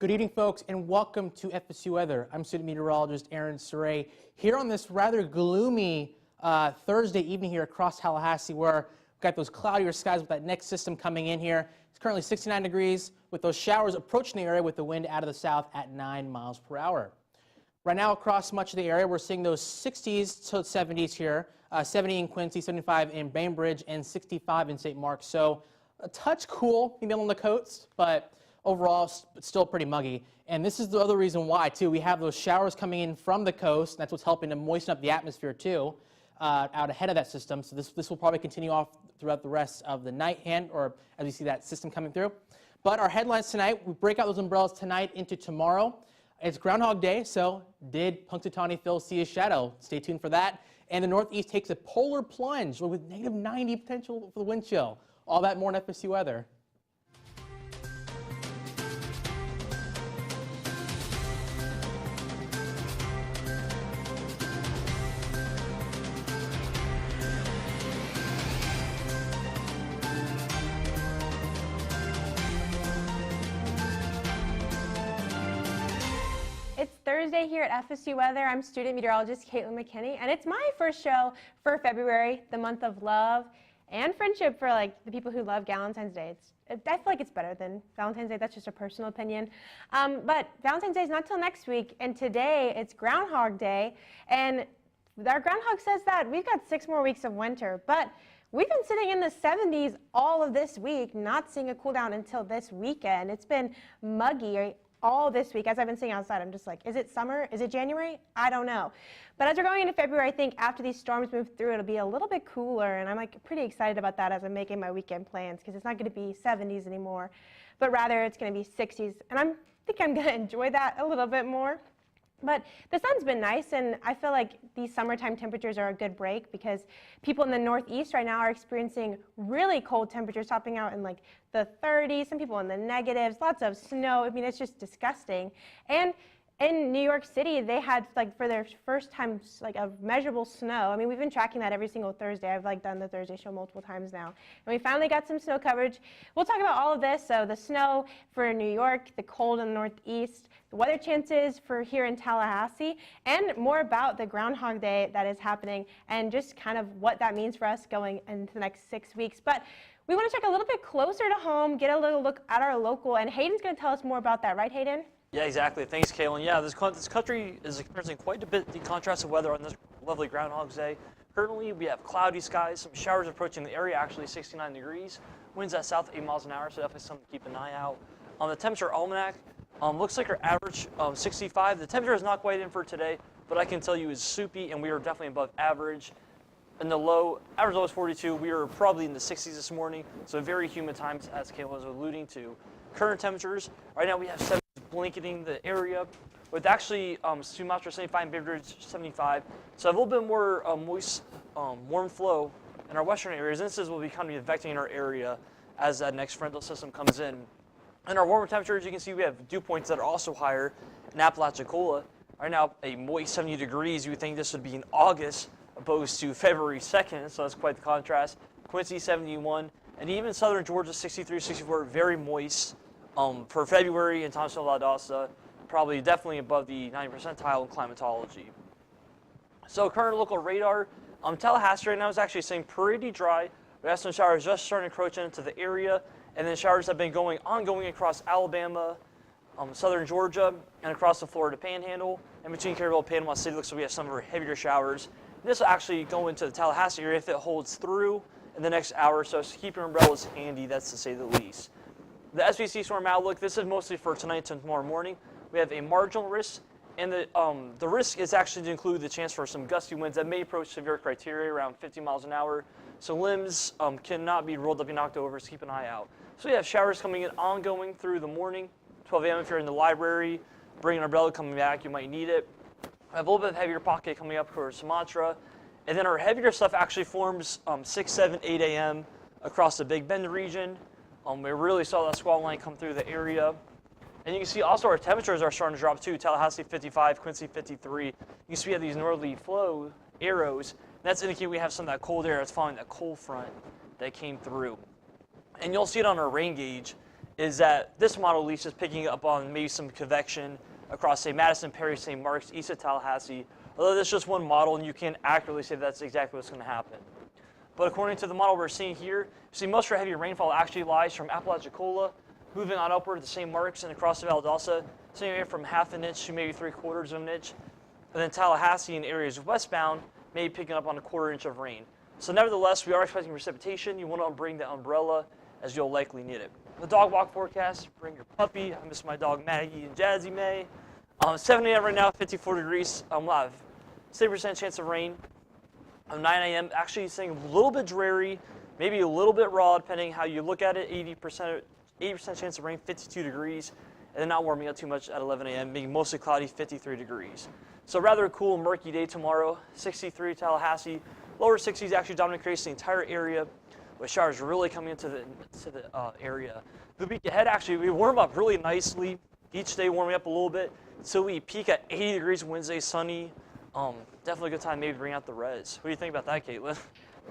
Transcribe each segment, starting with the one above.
Good evening, folks, and welcome to FSU Weather. I'm student meteorologist Aaron Saray here on this rather gloomy Thursday evening here across Tallahassee, where we've got those cloudier skies with that next system coming in here. It's currently 69 degrees with those showers approaching the area with the wind out of the south at 9 miles per hour. Right now across much of the area, we're seeing those 60s to 70s here, 70 in Quincy, 75 in Bainbridge, and 65 in St. Mark. So a touch cool, maybe on the coast, but overall, it's still pretty muggy. And this is the other reason why, too. We have those showers coming in from the coast. That's what's helping to moisten up the atmosphere, too, out ahead of that system. So this will probably continue off throughout the rest of the night, or as we see that system coming through. But our headlines tonight, we break out those umbrellas tonight into tomorrow. It's Groundhog Day, so did Punxsutawney Phil see his shadow? Stay tuned for that. And the Northeast takes a polar plunge with negative 90 potential for the wind chill. All that more in FSU weather. It's Thursday here at FSU Weather. I'm student meteorologist Caitlin McKinney, and it's my first show for February, the month of love and friendship for the people who love Valentine's Day. I feel like it's better than Valentine's Day. That's just a personal opinion. But Valentine's Day is not till next week, and today it's Groundhog Day, and our groundhog says that we've got 6 more weeks of winter, but we've been sitting in the 70s all of this week, not seeing a cool down until this weekend. It's been muggy all this week. As I've been sitting outside, I'm just like, is it summer? Is it January? I don't know. But as we're going into February, I think after these storms move through, it'll be a little bit cooler, and I'm pretty excited about that as I'm making my weekend plans, because it's not going to be 70s anymore, but rather it's going to be 60s, and I think I'm going to enjoy that a little bit more. But the sun's been nice, and I feel like these summertime temperatures are a good break, because people in the Northeast right now are experiencing really cold temperatures, topping out in the 30s, some people in the negatives, lots of snow. I mean, it's just disgusting. And in New York City, they had, for their first time, a measurable snow. I mean, we've been tracking that every single Thursday. I've done the Thursday show multiple times now. And we finally got some snow coverage. We'll talk about all of this. So the snow for New York, the cold in the Northeast, the weather chances for here in Tallahassee, and more about the Groundhog Day that is happening, and just kind of what that means for us going into the next 6 weeks. But we want to check a little bit closer to home, get a little look at our local, and Hayden's going to tell us more about that. Right, Hayden? Yeah, exactly. Thanks, Caitlin. Yeah, this country is experiencing quite a bit the contrast of weather on this lovely Groundhog's Day. Currently, we have cloudy skies, some showers approaching the area, actually 69 degrees. Winds at south 8 miles an hour, so definitely something to keep an eye out. On the temperature almanac, looks like our average 65. The temperature is not quite in for today, but I can tell you is soupy, and we are definitely above average. And the average low is 42. We are probably in the 60s this morning, so very humid times, as Caitlin was alluding to. Current temperatures, right now we have 70 blanketing the area, with actually Sumatra 75 and Bainbridge 75. So a little bit more moist, warm flow in our western areas. And this will be kind of affecting our area as that next frontal system comes in. And our warmer temperatures, you can see we have dew points that are also higher in Apalachicola. Right now, a moist 70 degrees. You would think this would be in August opposed to February 2nd, so that's quite the contrast. Quincy 71, and even southern Georgia 63, 64, very moist. For February in Thomasville, Valdosta, probably definitely above the 90th percentile in climatology. So current local radar, Tallahassee right now is actually staying pretty dry. We have some showers just starting to encroach into the area, and then showers have been ongoing across Alabama, southern Georgia, and across the Florida Panhandle. And between Carabel and Panama City, looks like we have some of our heavier showers. This will actually go into the Tallahassee area if it holds through in the next hour, so keep your umbrellas handy, that's to say the least. The SPC storm outlook, this is mostly for tonight and tomorrow morning. We have a marginal risk, and the risk is actually to include the chance for some gusty winds that may approach severe criteria around 50 miles an hour. So limbs cannot be rolled up and knocked over, so keep an eye out. So we have showers coming in ongoing through the morning, 12 a.m. if you're in the library, bring an umbrella coming back, you might need it. We have a little bit of heavier pocket coming up for Sumatra. And then our heavier stuff actually forms 6, 7, 8 a.m. across the Big Bend region. We really saw that squall line come through the area. And you can see also our temperatures are starting to drop too. Tallahassee 55, Quincy 53. You can see we have these northerly flow arrows. And that's indicating we have some of that cold air that's following that cold front that came through. And you'll see it on our rain gauge. is that this model at least is picking up on maybe some convection across, say, Madison, Perry, St. Mark's, east of Tallahassee. Although this is just one model, and you can't accurately say that's exactly what's going to happen. But according to the model we're seeing here, you see most of our heavy rainfall actually lies from Apalachicola, moving on upward to St. Mark's and across to Valdosta, so anywhere from half an inch to maybe 3/4 of an inch. And then Tallahassee and areas westbound may be picking up on 1/4 inch of rain. So nevertheless, we are expecting precipitation. You want to bring the umbrella as you'll likely need it. The dog walk forecast, bring your puppy. I miss my dog Maggie and Jazzy May. 7 a.m. right now, 54 degrees. We'll have 60% chance of rain. 9 a.m. actually saying a little bit dreary, maybe a little bit raw, depending how you look at it. 80% chance of rain, 52 degrees. And then not warming up too much at 11 a.m., being mostly cloudy, 53 degrees. So rather a cool, murky day tomorrow. 63 Tallahassee. Lower 60s actually dominate the entire area, with showers really coming into the area. The week ahead, actually, we warm up really nicely. Each day warming up a little bit. So we peak at 80 degrees Wednesday, sunny. Definitely a good time maybe to bring out the res. What do you think about that, Caitlin?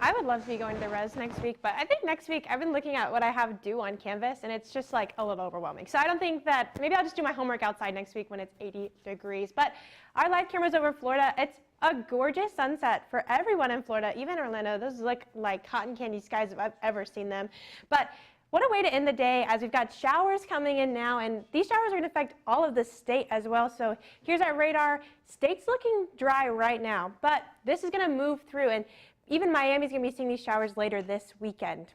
I would love to be going to the res next week, but I think next week I've been looking at what I have due on Canvas, and it's just like a little overwhelming. So I don't think that, maybe I'll just do my homework outside next week when it's 80 degrees. But our live cameras over Florida, it's a gorgeous sunset for everyone in Florida, even Orlando. Those look like cotton candy skies if I've ever seen them. But what a way to end the day, as we've got showers coming in now, and these showers are going to affect all of the state as well. So here's our radar. State's looking dry right now, but this is going to move through, and even Miami's going to be seeing these showers later this weekend.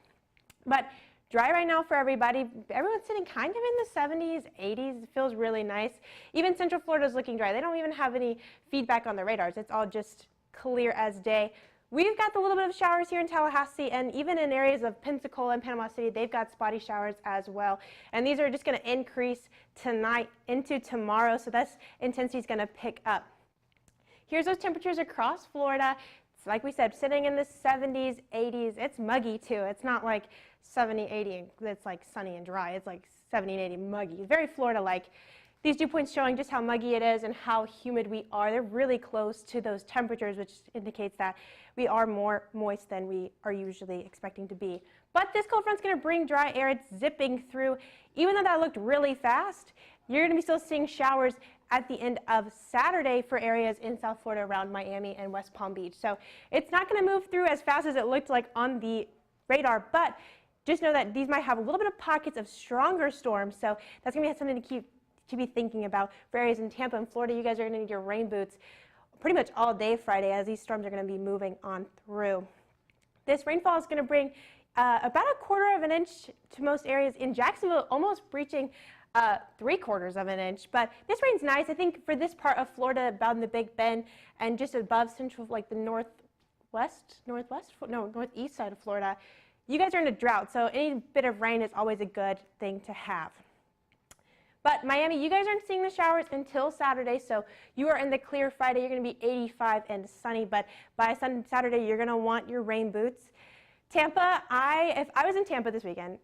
But dry right now for everybody. Everyone's sitting kind of in the 70s, 80s. It feels really nice. Even Central Florida is looking dry. They don't even have any feedback on the radars. It's all just clear as day. We've got a little bit of showers here in Tallahassee, and even in areas of Pensacola and Panama City, they've got spotty showers as well. And these are just going to increase tonight into tomorrow, so this intensity is going to pick up. Here's those temperatures across Florida. It's like we said, sitting in the 70s, 80s. It's muggy too. It's not like 70, 80, and it's like sunny and dry. It's like 70 and 80 muggy. Very Florida-like. These dew points showing just how muggy it is and how humid we are. They're really close to those temperatures, which indicates that we are more moist than we are usually expecting to be. But this cold front's going to bring dry air. It's zipping through. Even though that looked really fast, you're going to be still seeing showers at the end of Saturday for areas in South Florida around Miami and West Palm Beach. So it's not going to move through as fast as it looked like on the radar, but just know that these might have a little bit of pockets of stronger storms. So that's going to be something to be thinking about for areas in Tampa and Florida. You guys are going to need your rain boots pretty much all day Friday, as these storms are going to be moving on through. This rainfall is going to bring about 1/4 of an inch to most areas in Jacksonville, almost breaching 3/4 of an inch. But this rain's nice. I think for this part of Florida, about in the Big Bend and just above central, like the northeast side of Florida, you guys are in a drought. So any bit of rain is always a good thing to have. But Miami, you guys aren't seeing the showers until Saturday, so you are in the clear Friday. You're going to be 85 and sunny, but by Saturday, you're going to want your rain boots. Tampa, if I was in Tampa this weekend,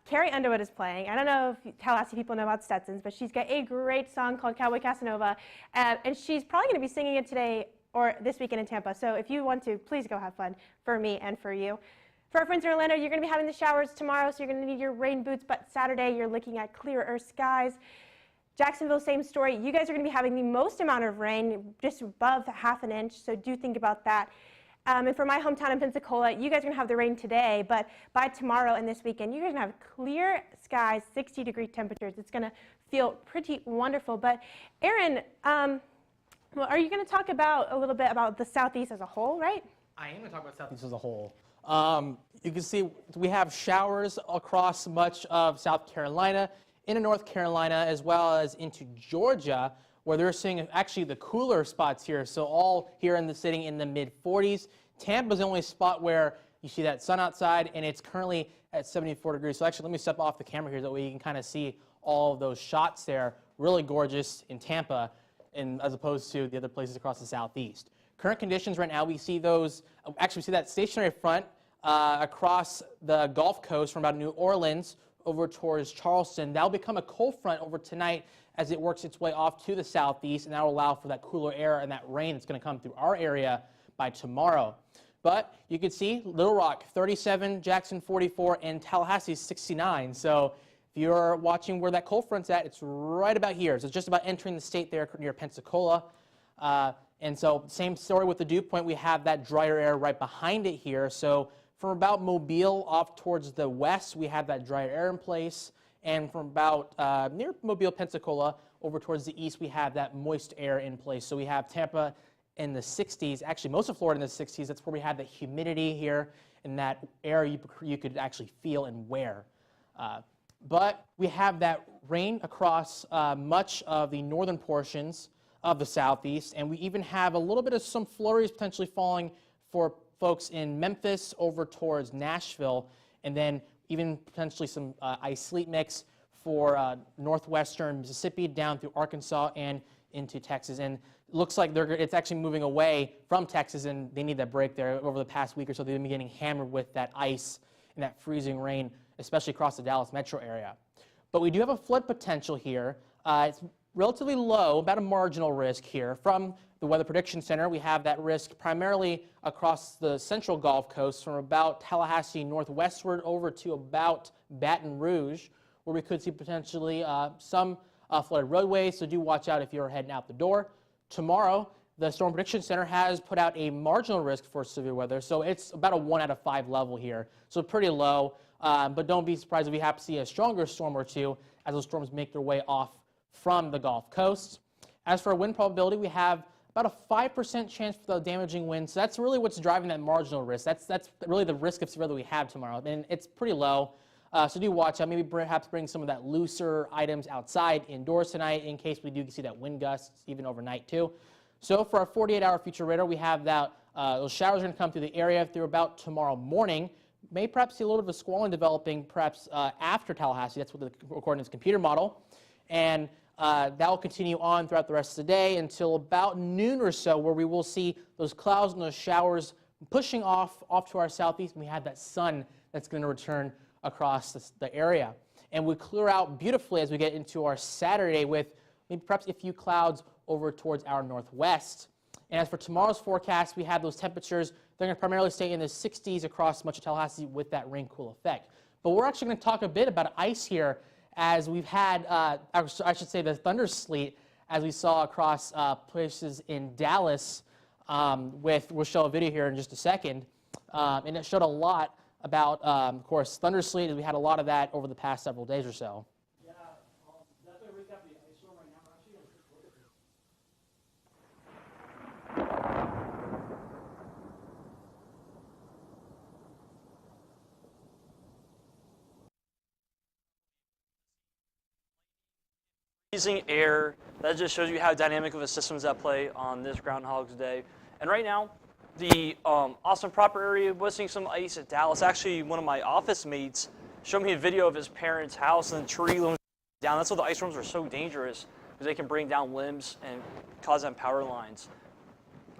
Carrie Underwood is playing. I don't know if Tallahassee people know about Stetsons, but she's got a great song called Cowboy Casanova, and she's probably going to be singing it today or this weekend in Tampa. So if you want to, please go have fun for me and for you. For our friends in Orlando, you're going to be having the showers tomorrow, so you're going to need your rain boots, but Saturday you're looking at clearer skies. Jacksonville, same story. You guys are going to be having the most amount of rain, just above 1/2 an inch, so do think about that. And for my hometown in Pensacola, you guys are going to have the rain today, but by tomorrow and this weekend, you're going to have clear skies, 60-degree temperatures. It's going to feel pretty wonderful. But Aaron, well, are you going to talk about a little bit about the Southeast as a whole, right? I am going to talk about Southeast as a whole. You can see we have showers across much of South Carolina, into North Carolina, as well as into Georgia, where they're seeing actually the cooler spots here. So all here in the sitting in the mid-40s. Tampa's the only spot where you see that sun outside, and it's currently at 74 degrees. So actually, let me step off the camera here so that way you can kind of see all of those shots there. Really gorgeous in Tampa, as opposed to the other places across the Southeast. Current conditions right now, we see those, actually we see that stationary front across the Gulf Coast from about New Orleans over towards Charleston. That will become a cold front over tonight as it works its way off to the southeast, and that will allow for that cooler air and that rain that's going to come through our area by tomorrow. But you can see Little Rock 37, Jackson 44, and Tallahassee 69. So If you're watching where that cold front's at, it's right about here. So it's just about entering the state there near Pensacola. And so same story with the dew point. We have that drier air right behind it here. So from about Mobile off towards the west, we have that drier air in place. And from about near Mobile, Pensacola, over towards the east, we have that moist air in place. So we have Tampa in the 60s, actually most of Florida in the 60s. That's where we have the humidity here and that air you could actually feel and wear. But we have that rain across much of the northern portions of the southeast, and we even have a little bit of some flurries potentially falling for folks in Memphis over towards Nashville, and then even potentially some ice sleet mix for northwestern Mississippi down through Arkansas and into Texas. And it looks like it's actually moving away from Texas, and they need that break there. Over the past week or so, they've been getting hammered with that ice and that freezing rain, especially across the Dallas metro area. But we do have a flood potential here. It's relatively low, about a marginal risk here. From the Weather Prediction Center, we have that risk primarily across the central Gulf Coast from about Tallahassee northwestward over to about Baton Rouge, where we could see potentially some flooded roadways, so do watch out if you're heading out the door. Tomorrow, the Storm Prediction Center has put out a marginal risk for severe weather, so it's about a 1 out of 5 level here, so pretty low. But don't be surprised if we have to see a stronger storm or two as those storms make their way off from the Gulf Coast. As for wind probability, we have about a 5% chance for the damaging winds. So that's really what's driving that marginal risk. That's really the risk of severe weather we have tomorrow, and it's pretty low. So do watch out. Maybe perhaps bring some of that looser items outside indoors tonight in case we do see that wind gusts even overnight too. So for our 48-hour future radar, we have that those showers are going to come through the area through about tomorrow morning. May perhaps see a little bit of a squalling developing perhaps after Tallahassee. That's what according to this computer model. And that will continue on throughout the rest of the day until about noon or so, where we will see those clouds and those showers pushing off to our southeast, and we have that sun that's going to return across the area. And we clear out beautifully as we get into our Saturday with maybe perhaps a few clouds over towards our northwest. And as for tomorrow's forecast, we have those temperatures. They're going to primarily stay in the 60s across much of Tallahassee with that rain-cool effect. But we're actually going to talk a bit about ice here, as we've had, I should say, the thunder sleet, as we saw across places in Dallas. We'll show a video here in just a second. And it showed a lot about, of course, thunder sleet, as we had a lot of that over the past several days or so. Yeah, definitely recap the ice storm right now. We're actually going to look at this. Freezing air, that just shows you how dynamic of a system is at play on this Groundhog's Day. And right now, the Austin proper area was seeing some ice at Dallas. Actually, one of my office mates showed me a video of his parents' house and the tree limbs down. That's why the ice storms are so dangerous, because they can bring down limbs and cause them power lines.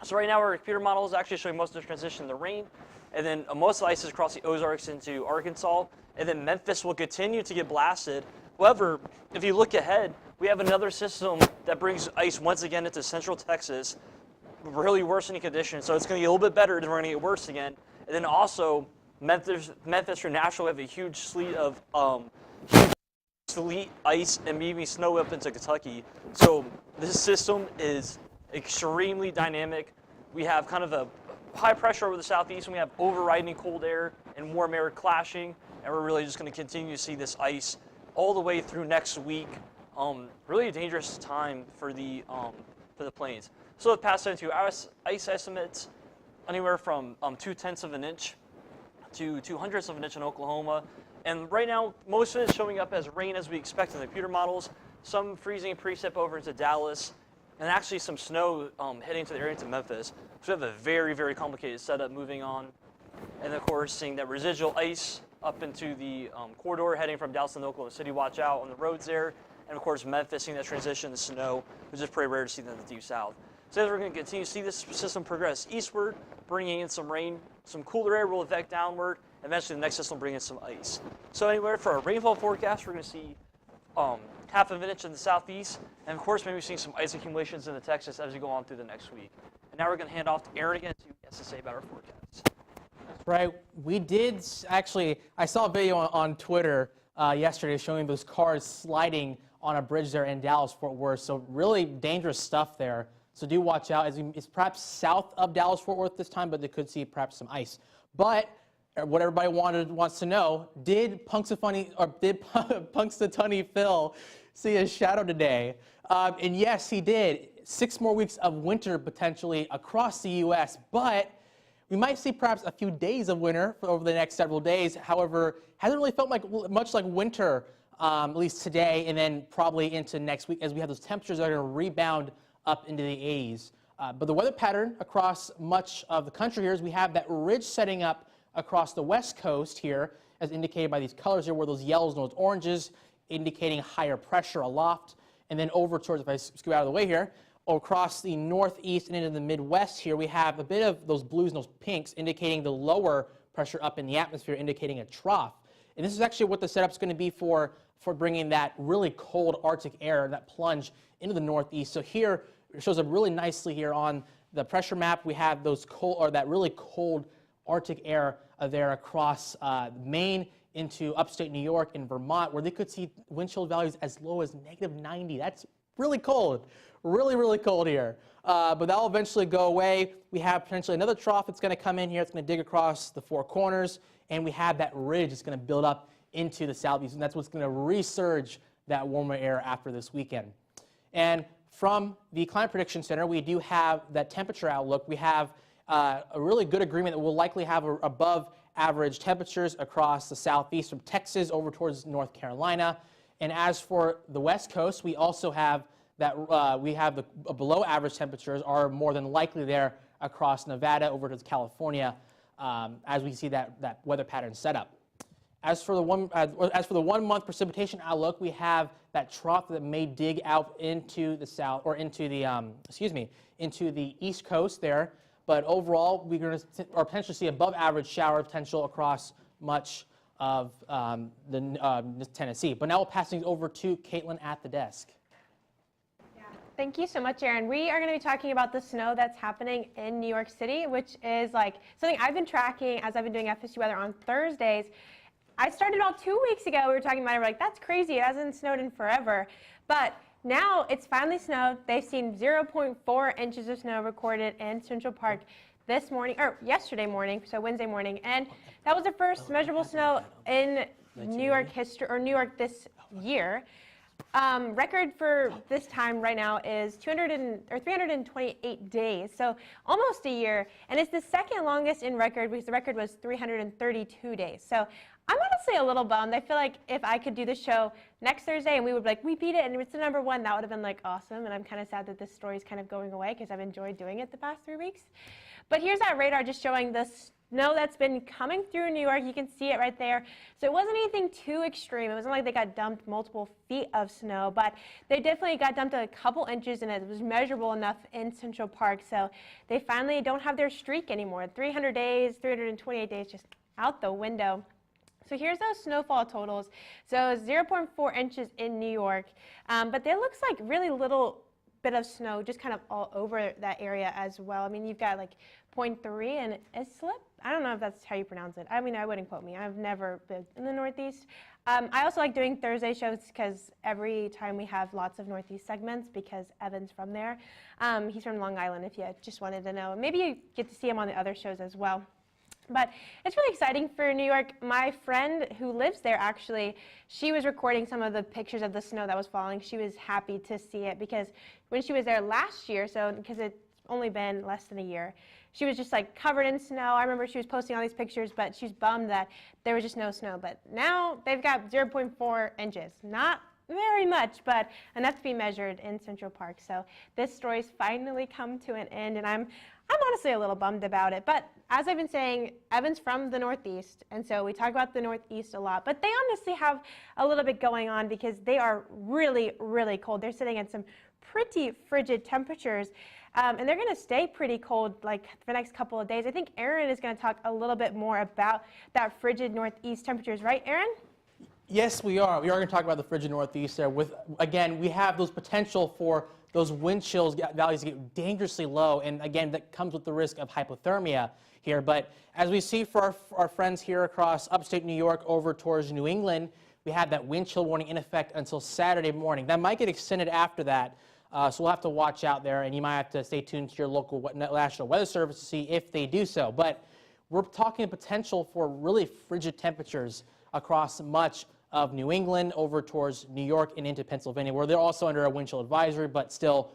So right now, our computer model is actually showing most of the transition in the rain, and then most of the ice is across the Ozarks into Arkansas, and then Memphis will continue to get blasted. However, if you look ahead, we have another system that brings ice once again into central Texas, really worsening conditions. So it's going to get a little bit better, then we're going to get worse again. And then also, Memphis or Nashville have a huge sleet of sleet, ice, and maybe snow up into Kentucky. So this system is extremely dynamic. We have kind of a high pressure over the southeast, and we have overriding cold air and warm air clashing, and we're really just going to continue to see this ice all the way through next week. Really a dangerous time for the plains. So the past 72 hours, ice estimates anywhere from 0.2 of an inch to 0.02 of an inch in Oklahoma. And right now, most of it is showing up as rain as we expect in the computer models. Some freezing precip over into Dallas, and actually some snow heading to the area into Memphis. So we have a very, very complicated setup moving on. And of course, seeing that residual ice up into the corridor heading from Dallas and Oklahoma City. Watch out on the roads there. And of course, Memphis, seeing that transition to snow, which is pretty rare to see that in the deep south. So as we're going to continue to see this system progress eastward, bringing in some rain, some cooler air will effect downward. Eventually, the next system will bring in some ice. So anywhere for our rainfall forecast, we're going to see half of an inch in the southeast. And of course, maybe seeing some ice accumulations in the Texas as we go on through the next week. And now we're going to hand off to Aaron again to SSA about our forecast. That's right. We did actually, I saw a video on Twitter yesterday showing those cars sliding on a bridge there in Dallas-Fort Worth. So really dangerous stuff there. So do watch out. It's perhaps south of Dallas-Fort Worth this time, but they could see perhaps some ice. But what everybody wants to know, did Punxsutawney Phil see a shadow today? And yes, he did. 6 more weeks of winter potentially across the U.S., but we might see perhaps a few days of winter over the next several days. However, hasn't really felt much like winter, at least today, and then probably into next week as we have those temperatures that are going to rebound up into the 80s. But the weather pattern across much of the country here is we have that ridge setting up across the west coast here, as indicated by these colors here, where those yellows and those oranges indicating higher pressure aloft. And then over towards, if I scoot out of the way here, across the northeast and into the Midwest here, we have a bit of those blues and those pinks indicating the lower pressure up in the atmosphere, indicating a trough. And this is actually what the setup's going to be for bringing that really cold Arctic air, that plunge into the northeast. So here, it shows up really nicely here on the pressure map. We have those cold, or that really cold Arctic air there across Maine into upstate New York and Vermont, where they could see wind chill values as low as -90. That's really cold, really, really cold here. But that will eventually go away. We have potentially another trough that's going to come in here. It's going to dig across the 4 corners, and we have that ridge that's going to build up into the southeast, and that's what's going to resurge that warmer air after this weekend. And from the Climate Prediction Center, we do have that temperature outlook. We have a really good agreement that we'll likely have above average temperatures across the southeast from Texas over towards North Carolina. And as for the west coast, we also have that the below average temperatures are more than likely there across Nevada over towards California, as we see that weather pattern set up. As for the 1 month precipitation outlook, we have that trough that may dig out into the south, or into the into the east coast there. But overall, we're going to potentially see above average shower potential across much of Tennessee. But now we'll pass things over to Caitlin at the desk. Thank you so much, Aaron. We are going to be talking about the snow that's happening in New York City, which is like something I've been tracking as I've been doing FSU weather on Thursdays. I started about 2 weeks ago. We were talking about it. We're like, that's crazy. It hasn't snowed in forever. But now it's finally snowed. They've seen 0.4 inches of snow recorded in Central Park this morning, or yesterday morning, so Wednesday morning. And that was the first measurable snow in New York history, or New York this year. Record for this time right now is 328 days, so almost a year, and it's the second longest in record because the record was 332 days. So I'm honestly a little bummed. I feel like if I could do the show next Thursday and we would be like, we beat it and it's the #1, that would have been like awesome. And I'm kind of sad that this story is kind of going away because I've enjoyed doing it the past 3 weeks. But here's that radar just showing the snow that's been coming through New York. You can see it right there. So it wasn't anything too extreme. It wasn't like they got dumped multiple feet of snow, but they definitely got dumped a couple inches, and it was measurable enough in Central Park. So they finally don't have their streak anymore. 300 days, 328 days just out the window. So here's those snowfall totals. So 0.4 inches in New York, but there looks like really little bit of snow just kind of all over that area as well. I mean, you've got like 0.3 and a slip. I don't know if that's how you pronounce it. I mean, I wouldn't quote me. I've never been in the Northeast. I also like doing Thursday shows because every time we have lots of Northeast segments because Evan's from there. He's from Long Island, if you just wanted to know. Maybe you get to see him on the other shows as well. But it's really exciting for New York. My friend who lives there, actually, she was recording some of the pictures of the snow that was falling. She was happy to see it because when she was there last year, so because it's only been less than a year, she was just like covered in snow. I remember she was posting all these pictures, but she's bummed that there was just no snow. But now they've got 0.4 inches. Not very much, but enough to be measured in Central Park. So this story's finally come to an end, and I'm honestly a little bummed about it. But as I've been saying, Evan's from the Northeast, and so we talk about the Northeast a lot. But they honestly have a little bit going on because they are really, really cold. They're sitting at some pretty frigid temperatures, and they're going to stay pretty cold like for the next couple of days. I think Aaron is going to talk a little bit more about that frigid Northeast temperatures, right, Aaron? Yes, we are. We are going to talk about the frigid Northeast there. Again, we have those potential for those wind chills values to get dangerously low, and again, that comes with the risk of hypothermia here. But as we see for our friends here across upstate New York over towards New England, we have that wind chill warning in effect until Saturday morning. That might get extended after that, so we'll have to watch out there, and you might have to stay tuned to your local National Weather Service to see if they do so. But we're talking potential for really frigid temperatures across much of New England over towards New York and into Pennsylvania, where they're also under a wind chill advisory, but still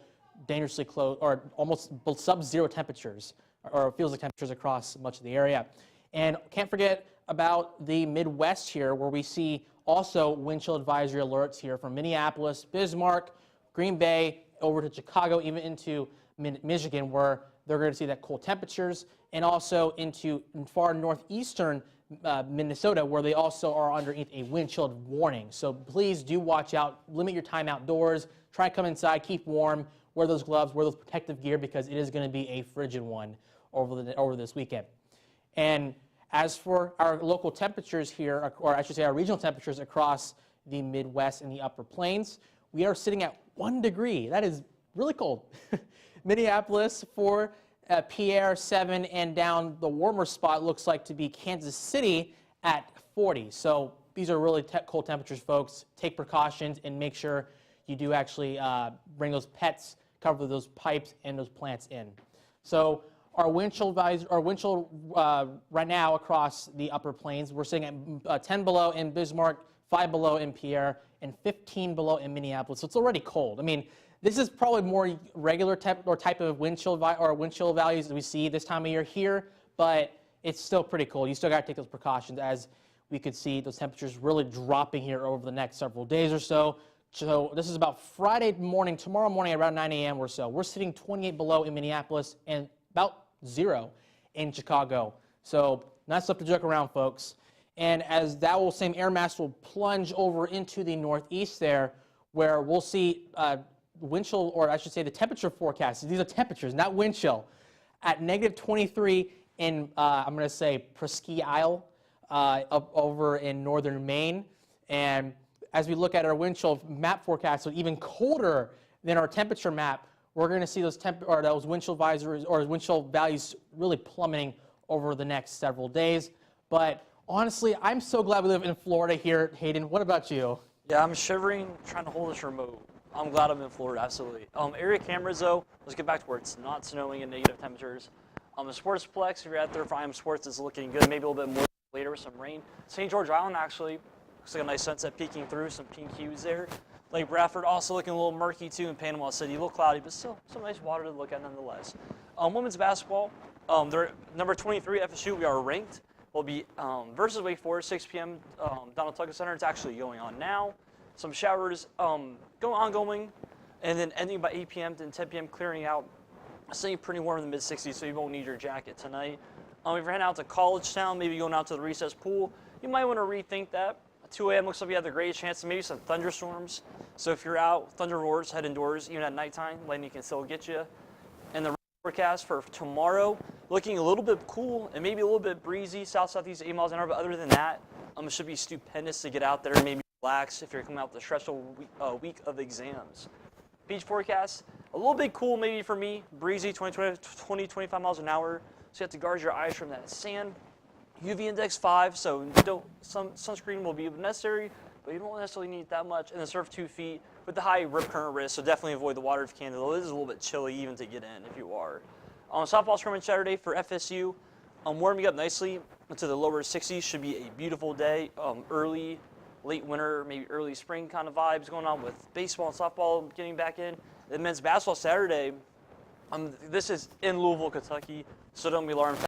dangerously close or almost sub-zero temperatures, or feels like temperatures across much of the area. And can't forget about the Midwest here, where we see also wind chill advisory alerts here from Minneapolis, Bismarck, Green Bay, over to Chicago, even into Michigan, where they're going to see that cold temperatures, and also into far northeastern Minnesota, where they also are underneath a wind chill warning. So please do watch out, limit your time outdoors, try and come inside, keep warm, wear those gloves, wear those protective gear, because it is going to be a frigid one over this weekend. And as for our local temperatures here, or I should say our regional temperatures across the Midwest and the Upper Plains, we are sitting at 1 degree. That is really cold. Minneapolis 4, Pierre 7, and down the warmer spot looks like to be Kansas City at 40. So these are really cold temperatures, folks. Take precautions and make sure you do actually bring those pets, cover those pipes and those plants in. So our wind chill right now across the Upper Plains, we're sitting at 10 below in Bismarck, 5 below in Pierre, and 15 below in Minneapolis. So it's already cold. I mean, this is probably more regular type of wind chill values that we see this time of year here, but it's still pretty cold. You still got to take those precautions, as we could see those temperatures really dropping here over the next several days or so. So this is about Friday morning, tomorrow morning around 9 a.m. or so. We're sitting 28 below in Minneapolis and about 0 in Chicago. So not stuff to joke around, folks. And as that same air mass will plunge over into the northeast there, where we'll see wind chill, or I should say the temperature forecast. These are temperatures, not wind chill, at negative 23 in, I'm going to say, Presque Isle up over in northern Maine. And as we look at our wind chill map forecast, so even colder than our temperature map, we're going to see those wind chill advisories or wind chill values really plummeting over the next several days. But honestly, I'm so glad we live in Florida here, Hayden. What about you? Yeah, I'm shivering trying to hold this remote. I'm glad I'm in Florida, absolutely. Area cameras, though, let's get back to where it's not snowing and negative temperatures. The Sportsplex, if you're out there for IM Sports, is looking good. Maybe a little bit more later with some rain. St. George Island, actually, looks like a nice sunset peeking through, some pink hues there. Lake Bradford also looking a little murky, too, in Panama City. A little cloudy, but still some nice water to look at nonetheless. Women's basketball, they're number 23, FSU. We are ranked. We'll be versus Wake Forest, 6 p.m. Donald Tucker Center. It's actually going on now. Some showers ongoing, and then ending by 8 p.m. and 10 p.m. clearing out. Staying pretty warm in the mid-60s, so you won't need your jacket tonight. If you're heading out to College Town, maybe going out to the recess pool, you might want to rethink that. At 2 a.m. looks like we have the greatest chance of maybe some thunderstorms. So if you're out, thunder roars, head indoors, even at nighttime, lightning can still get you. And the forecast for tomorrow, looking a little bit cool and maybe a little bit breezy, south-southeast 8 miles an hour. But other than that, it should be stupendous to get out there and maybe relax if you're coming out with a stressful week of exams. Beach forecast, a little bit cool maybe for me, breezy, 20-25 miles an hour. So you have to guard your eyes from that sand. UV index 5, so some sunscreen will be necessary, but you don't necessarily need that much. And the surf 2 feet with the high rip current risk, so definitely avoid the water if you can. Though it is a little bit chilly even to get in if you are. Softball scrimmage Saturday for FSU, warming up nicely into the lower 60s. Should be a beautiful day. Early, late winter, maybe early spring kind of vibes going on with baseball and softball getting back in. The men's basketball Saturday. This is in Louisville, Kentucky, so don't be alarmed.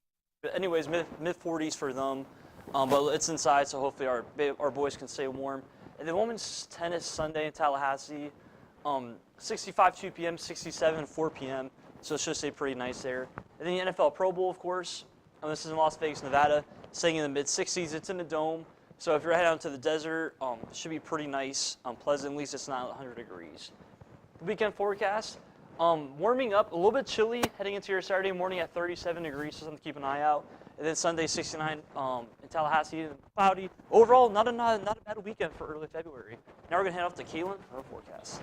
But anyways, mid-40s for them, but it's inside, so hopefully our boys can stay warm. And then women's tennis Sunday in Tallahassee, 65 2 p.m., 67 4 p.m., so it should stay pretty nice there. And then the NFL Pro Bowl, of course. This is in Las Vegas, Nevada, staying in the mid-60s. It's in the dome, so if you're heading out to the desert, it should be pretty nice, pleasant. At least it's not 100 degrees. The weekend forecast. Warming up, a little bit chilly heading into your Saturday morning at 37 degrees, so something to keep an eye out. And then Sunday, 69 in Tallahassee, and cloudy. Overall, not a bad weekend for early February. Now we're going to head off to Caitlin for her forecast.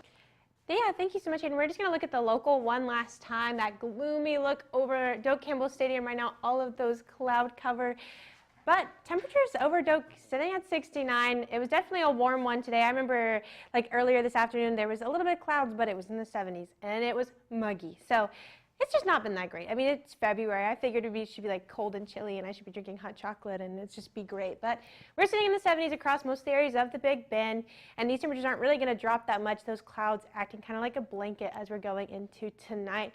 Yeah, thank you so much, Hayden. We're just going to look at the local one last time. That gloomy look over Doak Campbell Stadium right now, all of those cloud cover. But temperatures over Doak sitting at 69. It was definitely a warm one today. I remember like earlier this afternoon there was a little bit of clouds, but it was in the 70s and it was muggy. So it's just not been that great. I mean, it's February. I figured it should be like cold and chilly and I should be drinking hot chocolate and it's just be great. But we're sitting in the 70s across most areas of the Big Bend, and these temperatures aren't really going to drop that much. Those clouds acting kind of like a blanket as we're going into tonight.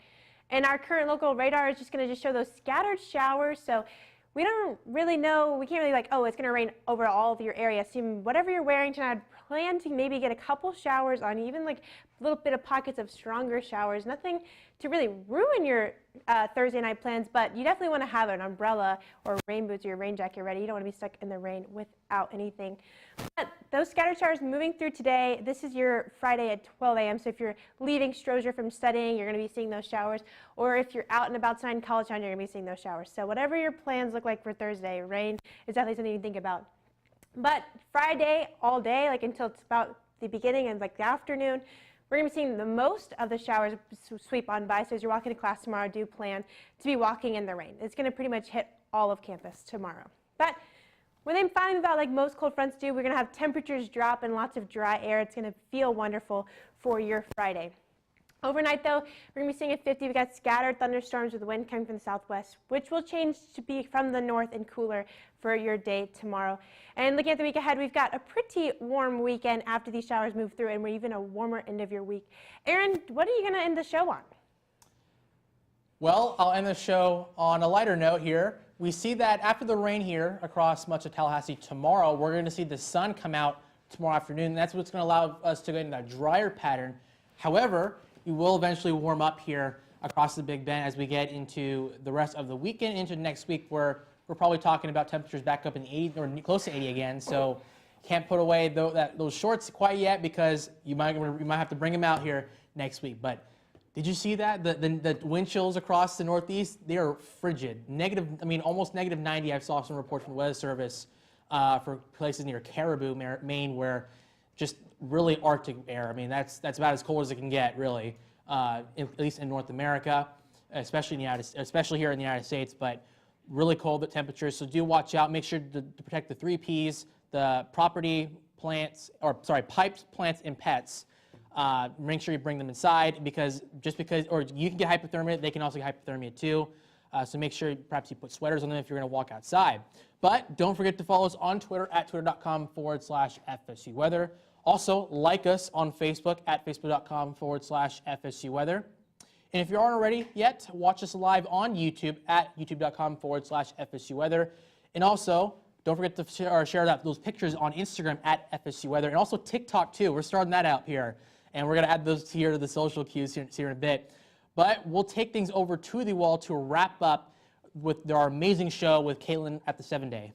And our current local radar is just going to show those scattered showers. So we don't really know, we can't really like, oh, it's going to rain over all of your area. So whatever you're wearing tonight, plan to maybe get a couple showers on, even like a little bit of pockets of stronger showers. Nothing to really ruin your Thursday night plans, but you definitely want to have an umbrella or rain boots or your rain jacket ready. You don't want to be stuck in the rain without anything. But those scattered showers moving through today, this is your Friday at 12 a.m. So if you're leaving Strozier from studying, you're going to be seeing those showers. Or if you're out and about tonight in College Town, you're going to be seeing those showers. So whatever your plans look like for Thursday, rain is definitely something to think about. But Friday all day, like until it's about the beginning and like the afternoon, we're going to be seeing the most of the showers sweep on by. So as you're walking to class tomorrow, do plan to be walking in the rain. It's going to pretty much hit all of campus tomorrow. But when they finally move out, like most cold fronts do, we're going to have temperatures drop and lots of dry air. It's going to feel wonderful for your Friday. Overnight, though, we're going to be seeing at 50. We've got scattered thunderstorms with the wind coming from the southwest, which will change to be from the north and cooler for your day tomorrow. And looking at the week ahead, we've got a pretty warm weekend after these showers move through, and we're even a warmer end of your week. Aaron, what are you going to end the show on? Well, I'll end the show on a lighter note here. We see that after the rain here across much of Tallahassee tomorrow, we're going to see the sun come out tomorrow afternoon. That's what's going to allow us to go into that drier pattern. However, we will eventually warm up here across the Big Bend as we get into the rest of the weekend, into next week, where we're probably talking about temperatures back up in the 80 or close to 80 again. So can't put away those shorts quite yet because you might have to bring them out here next week. But did you see that? The wind chills across the Northeast, they are frigid. Almost negative 90. I saw some reports from the Weather Service for places near Caribou, Maine, where just really Arctic air. I mean, that's about as cold as it can get, really, at least in North America, especially here in the United States. But really cold temperatures. So do watch out. Make sure to protect the 3 Ps: the property, pipes, plants, and pets. Make sure you bring them inside or you can get hypothermia, they can also get hypothermia too. So make sure perhaps you put sweaters on them if you're going to walk outside. But don't forget to follow us on Twitter at twitter.com/FSU weather. Also, like us on Facebook at facebook.com/FSU weather. And if you aren't already yet, watch us live on YouTube at youtube.com/FSU weather. And also, don't forget to share those pictures on Instagram at FSU weather, and also TikTok too. We're starting that out here. And we're going to add those here to the social cues here in a bit. But we'll take things over to the wall to wrap up with our amazing show with Caitlin at the 7-Day.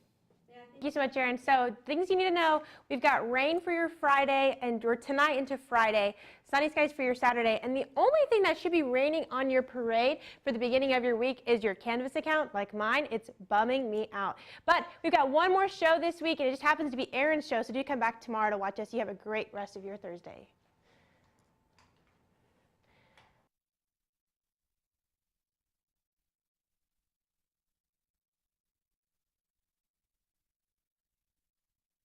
Thank you so much, Aaron. So things you need to know, we've got rain for your Friday or tonight into Friday, sunny skies for your Saturday, and the only thing that should be raining on your parade for the beginning of your week is your Canvas account. Like mine, it's bumming me out. But we've got one more show this week, and it just happens to be Aaron's show, so do come back tomorrow to watch us. You have a great rest of your Thursday.